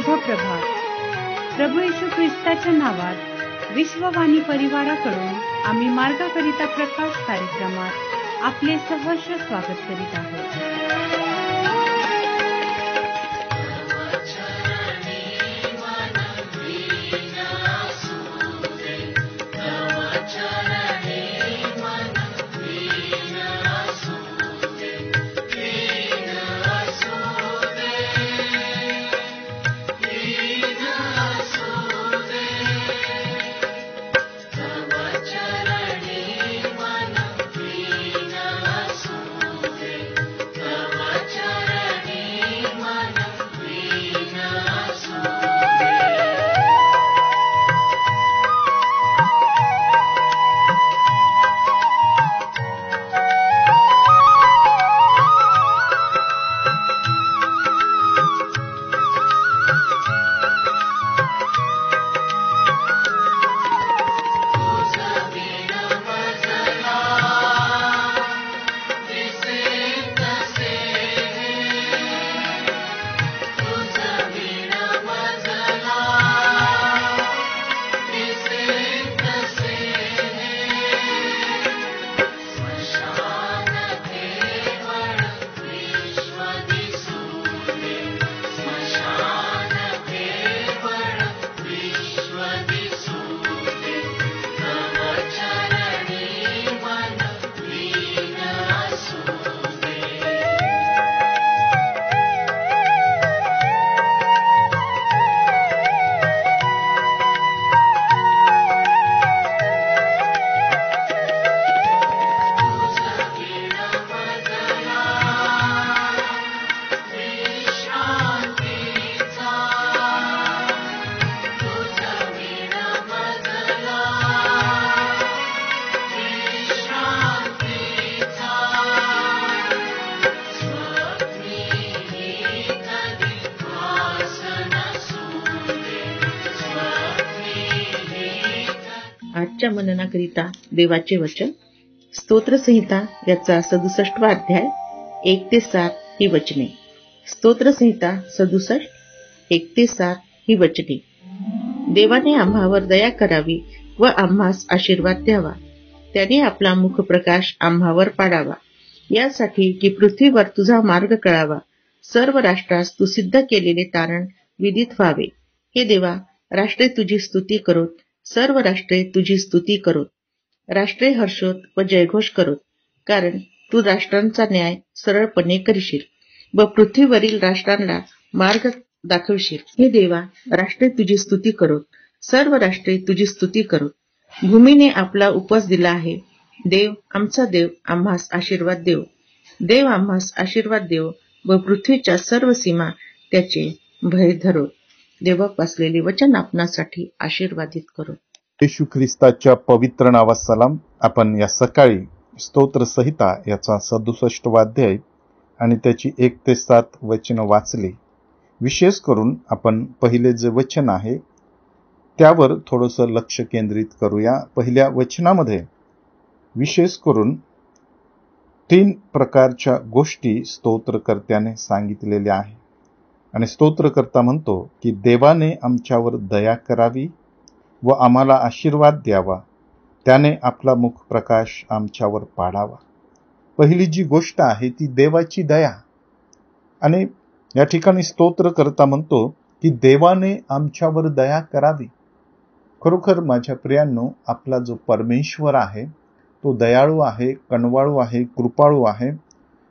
शुभ प्रभात. प्रभू येशू ख्रिस्ताच्या नावात विश्ववाणी परिवाराकडून आम्ही मार्गाकरिता प्रकाश कार्यक्रमात आपले सहर्ष स्वागत करीत आहोत. आजच्या मननाकरिता देवाचे वचन स्तोत्रसंहिता याचा 67वा अध्याय 1 ते 7 ही वचने. स्तोत्रसंहिता 67 1 ते 7 ही वचने. देवाने आम्हावर दया करावी व आम्हास आशीर्वाद द्यावा. त्याने आपला मुखप्रकाश आम्हावर पाडावा, यासाठी की पृथ्वीवर तुझा मार्ग कळावा, सर्व राष्ट्रास तू सिद्ध केलेले तारण विदित व्हावे. हे देवा, राष्ट्रे तुझी स्तुती करोत, सर्व राष्ट्रे तुझी स्तुती करोत. राष्ट्रे हर्षोत व जयघोष करोत, कारण तू राष्ट्रांचा न्याय सरळपणे करशील व पृथ्वीवरील राष्ट्रांना मार्ग दाखवशील. हे देवा, राष्ट्रे तुझी स्तुती करोत, सर्व राष्ट्रे तुझी स्तुती करोत. भूमीने आपला उपवास दिला आहे. देव, आमचा देव, आम्हास आशीर्वाद देव. देव आम्हास आशीर्वाद देव व पृथ्वीच्या सर्व सीमा त्याचे भय धरोत. देवाक वाचलेले वचन आपणासाठी आशीर्वादित करो. येशू ख्रिस्ताच्या पवित्र नावास सलाम. आपण या सकाळी स्तोत्र संहिता याचा 67वा अध्याय आणि त्याची 1 ते 7 वचन वाचली. विशेष करून आपण पहिले जे वचन आहे त्यावर थोडंसं लक्ष केंद्रित करूया. पहिल्या वचनामध्ये विशेष करून 3 प्रकारच्या गोष्टी स्तोत्रकर्त्याने सांगितलेल्या आहे. आणि स्तोत्रकर्ता म्हणतो की देवाने आमच्यावर दया करावी व आम्हाला आशीर्वाद द्यावा, त्याने आपला मुख प्रकाश आमच्यावर पाडावा. पहिली जी गोष्ट आहे ती देवाची दया. आणि या ठिकाणी स्तोत्रकर्ता म्हणतो की देवाने आमच्यावर दया करावी. खरोखर माझ्या प्रियांनो, आपला जो परमेश्वर आहे तो दयाळू आहे, कणवाळू आहे, कृपाळू आहे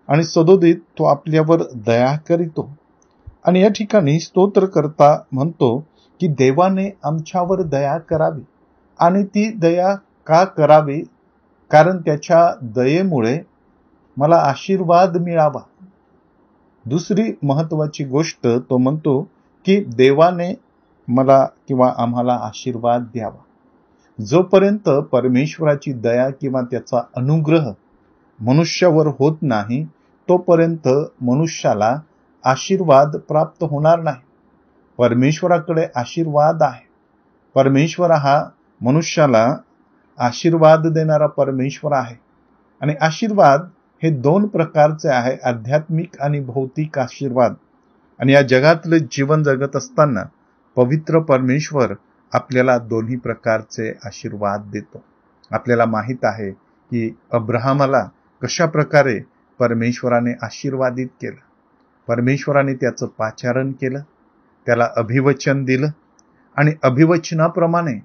आणि सदोदित तो आपल्यावर दया करीतो. आणि या ठिकाणी स्तोत्रकर्ता म्हणतो की देवाने आमच्यावर दया करावी. आणि ती दया का करावी? कारण त्याच्या दयेमुळे मला आशीर्वाद मिळावा. दुसरी महत्वाची गोष्ट तो म्हणतो की देवाने मला किंवा आम्हाला आशीर्वाद द्यावा. जोपर्यंत परमेश्वराची दया किंवा त्याचा अनुग्रह मनुष्यावर होत नाही तोपर्यंत मनुष्याला आशीर्वाद प्राप्त होणार नाही. परमेश्वराकडे आशीर्वाद आहे. परमेश्वर हा मनुष्याला आशीर्वाद देणारा परमेश्वर आहे. आणि आशीर्वाद हे 2 प्रकारचे आहे, आध्यात्मिक आणि भौतिक आशीर्वाद. आणि या जगातलं जीवन जगत असताना पवित्र परमेश्वर आपल्याला दोन्ही प्रकारचे आशीर्वाद देतो. आपल्याला माहित आहे की अब्राहमाला कशा प्रकारे परमेश्वराने आशीर्वादित केलं. परमेश्वराने त्याचं पाचारण केलं, त्याला अभिवचन दिलं आणि अभिवचनाप्रमाणे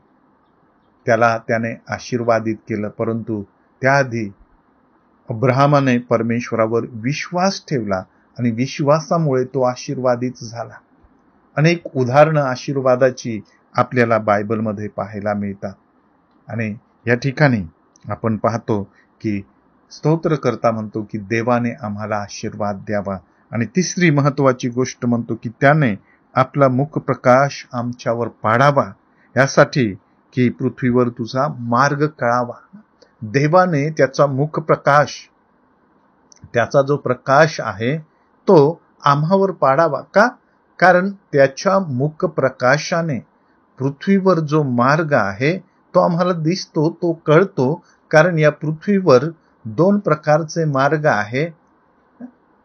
त्याने आशीर्वादित केलं. परंतु त्याआधी अब्राहमाने परमेश्वरावर विश्वास ठेवला आणि विश्वासामुळे तो आशीर्वादित झाला. अनेक उदाहरणं आशीर्वादाची आपल्याला बायबलमध्ये पाहायला मिळतात. आणि या ठिकाणी आपण पाहतो की स्तोत्रकर्ता म्हणतो की देवाने आम्हाला आशीर्वाद द्यावा. आणि तिसरी महत्वाची गोष्ट म्हणतो की त्याने आपला मुखप्रकाश आमच्यावर पाडावा, यासाठी की पृथ्वीवर तुझा मार्ग कळावा. देवाने त्याचा मुखप्रकाश, त्याचा जो प्रकाश आहे तो आम्हावर पाडावा. का? कारण त्याच्या मुखप्रकाशाने पृथ्वीवर जो मार्ग आहे तो आम्हाला दिसतो, तो कळतो. कारण या पृथ्वीवर दोन प्रकारचे मार्ग आहे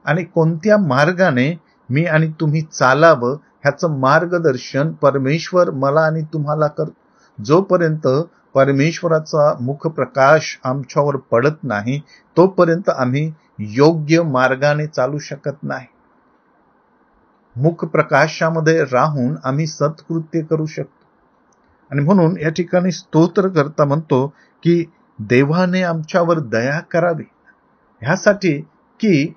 आणि कोणत्या मार्गाने मी आणि तुम्ही चालावं ह्याचं मार्गदर्शन परमेश्वर मला आणि तुम्हाला करतो. जोपर्यंत परमेश्वराचा मुखप्रकाश आमच्यावर पडत नाही तोपर्यंत आम्ही योग्य मार्गाने चालू शकत नाही. मुखप्रकाशामध्ये राहून आम्ही सत्कृत्य करू शकतो. आणि म्हणून या ठिकाणी स्तोत्रकर्ता म्हणतो की देवाने आमच्यावर दया करावी, ह्यासाठी की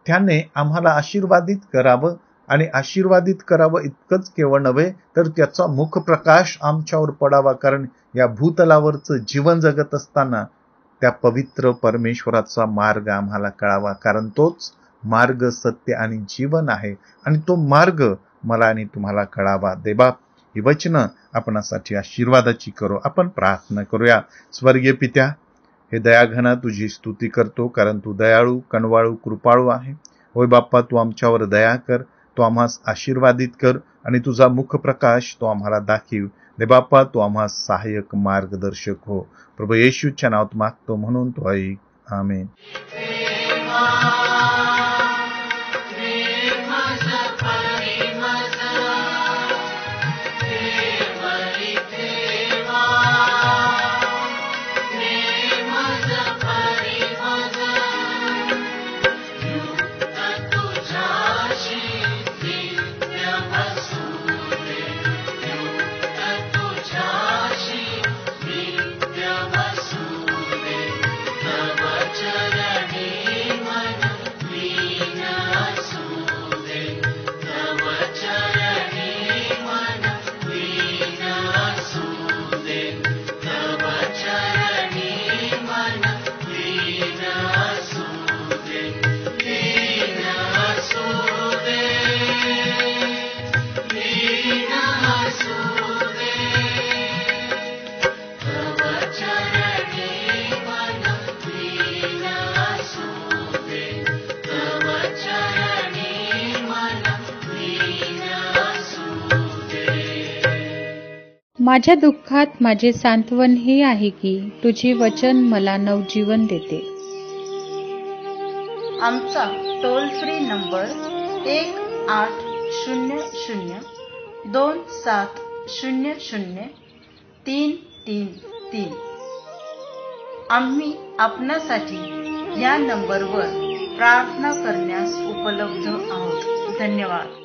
त्याने आम्हाला आशीर्वादित करावं. आणि आशीर्वादित करावं इतकंच केवळ नव्हे तर त्याचा मुखप्रकाश आमच्यावर पडावा. कारण या भूतलावरचं जीवन जगत असताना त्या पवित्र परमेश्वराचा मार्ग आम्हाला कळावा. कारण तोच मार्ग, सत्य आणि जीवन आहे आणि तो मार्ग मला आणि तुम्हाला कळावा. देवबाप, ही वचनं आपणासाठी आशीर्वादाची करो. आपण प्रार्थना करूया. स्वर्गीय पित्या, हे दयाघना तुझी स्तुती करतो, कारण तू दयाळू, कणवाळू, कृपाळू आहे. होय बाप्पा, तू आमच्यावर दया कर, तो आम्हास आशीर्वादित कर आणि तुझा मुखप्रकाश तो आम्हाला दाखीव. दे बाप्पा, तू आम्हास सहाय्यक मार्गदर्शक हो. प्रभू येशूच्या नावात मागतो म्हणून तो ऐक. आमेन. माझ्या दुःखात माझे सांत्वन हे आहे की तुझे वचन मला नवजीवन देते. आमचा टोल फ्री नंबर 1-800-2700-333. आम्ही आपणासाठी या नंबरवर प्रार्थना करण्यास उपलब्ध आहोत. धन्यवाद.